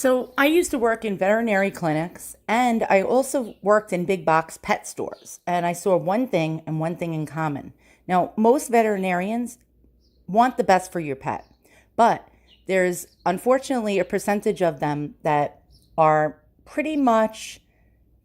So I used to work in veterinary clinics and I also worked in big box pet stores. And I saw one thing and one thing in common. Now, most veterinarians want the best for your pet, but there's unfortunately a percentage of them that are pretty much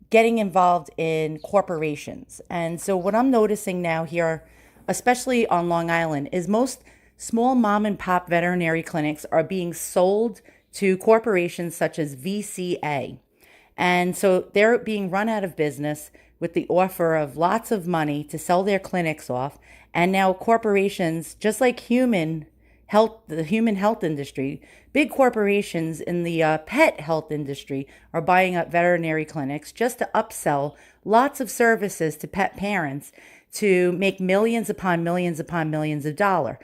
getting involved in corporations. And so what I'm noticing now here, especially on Long Island, is most small mom and pop veterinary clinics are being sold to corporations such as VCA. And so they're being run out of business with the offer of lots of money to sell their clinics off. And now corporations, just like the human health industry, big corporations in the pet health industry are buying up veterinary clinics just to upsell lots of services to pet parents to make millions upon millions upon millions of dollars.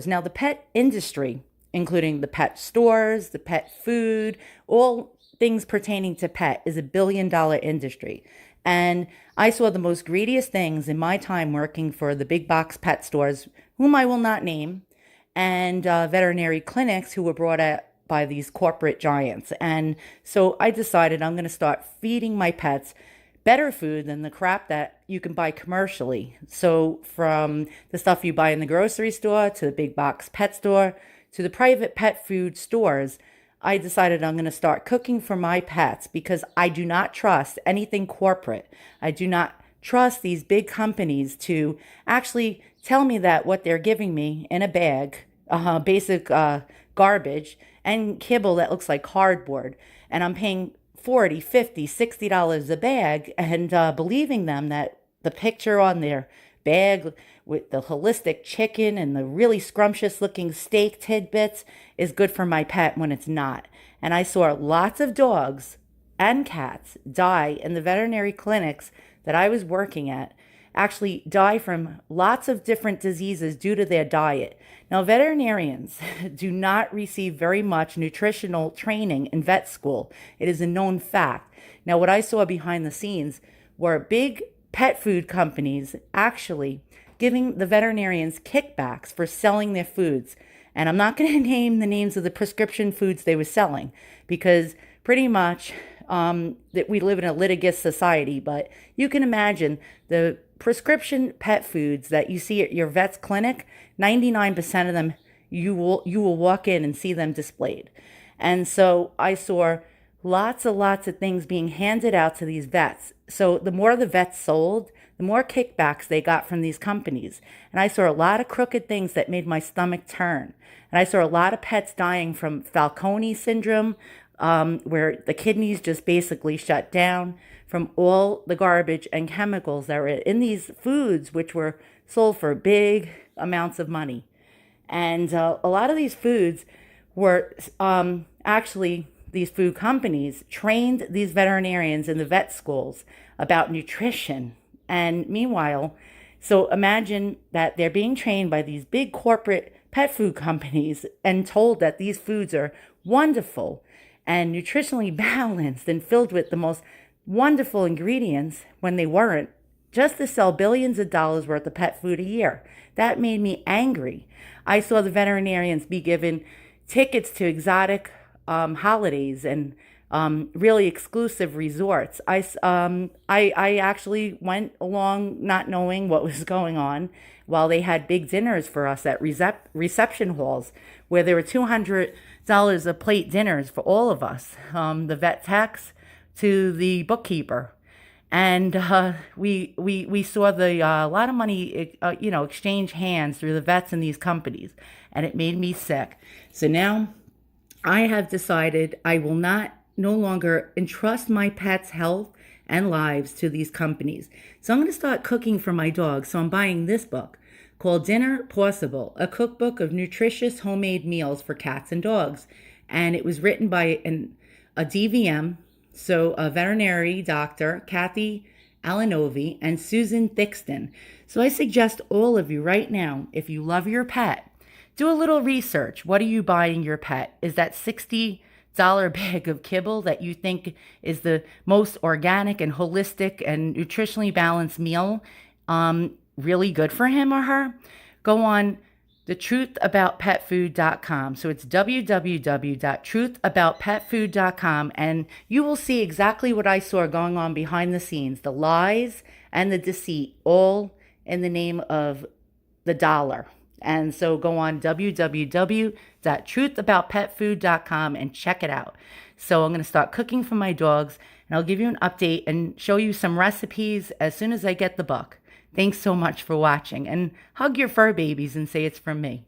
Now, the pet industry, including the pet stores, the pet food, all things pertaining to pet, is $1 billion industry. And I saw the most greediest things in my time working for the big box pet stores, whom I will not name, and veterinary clinics who were brought out by these corporate giants. And so I decided I'm going to start feeding my pets better food than the crap that you can buy commercially. So from the stuff you buy in the grocery store to the big box pet store to the private pet food stores, I decided I'm going to start cooking for my pets because I do not trust anything corporate. I do not trust these big companies to actually tell me that what they're giving me in a bag, basic garbage and kibble that looks like cardboard, and I'm paying 40, 50, $60 a bag and believing them that the picture on their bag with the holistic chicken and the really scrumptious looking steak tidbits is good for my pet when it's not. And I saw lots of dogs and cats die in the veterinary clinics that I was working at, actually die from lots of different diseases due to their diet. Now, veterinarians do not receive very much nutritional training in vet school. It is a known fact. Now, what I saw behind the scenes were big pet food companies actually giving the veterinarians kickbacks for selling their foods. And I'm not going to name the names of the prescription foods they were selling because pretty much that we live in a litigious society, but you can imagine the prescription pet foods that you see at your vet's clinic, 99% of them you will walk in and see them displayed. And so I saw lots of things being handed out to these vets. So the more the vets sold, the more kickbacks they got from these companies. And I saw a lot of crooked things that made my stomach turn. And I saw a lot of pets dying from Fanconi syndrome, where the kidneys just basically shut down from all the garbage and chemicals that were in these foods, which were sold for big amounts of money. And a lot of these foods were actually, these food companies trained these veterinarians in the vet schools about nutrition. And meanwhile, so imagine that they're being trained by these big corporate pet food companies and told that these foods are wonderful and nutritionally balanced and filled with the most wonderful ingredients when they weren't, just to sell billions of dollars worth of pet food a year. That made me angry. I saw the veterinarians be given tickets to exotic holidays and really exclusive resorts. I actually went along not knowing what was going on while they had big dinners for us at reception halls where there were $200 a plate dinners for all of us, the vet techs to the bookkeeper. And we saw the a lot of money, exchange hands through the vets and these companies, and it made me sick. So now I have decided I will no longer entrust my pets' health and lives to these companies. So I'm going to start cooking for my dogs. So I'm buying this book called Dinner Possible, a cookbook of nutritious homemade meals for cats and dogs. And it was written by a DVM, so a veterinary doctor, Kathy Alanovi, and Susan Thixton. So I suggest all of you right now, if you love your pet, do a little research. What are you buying your pet? Is that $60 bag of kibble that you think is the most organic and holistic and nutritionally balanced meal really good for him or her? Go on thetruthAboutPetFood.com. So it's www.truthaboutpetfood.com, and you will see exactly what I saw going on behind the scenes, the lies and the deceit, all in the name of the dollar. And so go on www.truthaboutpetfood.com and check it out. So I'm going to start cooking for my dogs, and I'll give you an update and show you some recipes as soon as I get the book. Thanks so much for watching, and hug your fur babies and say it's from me.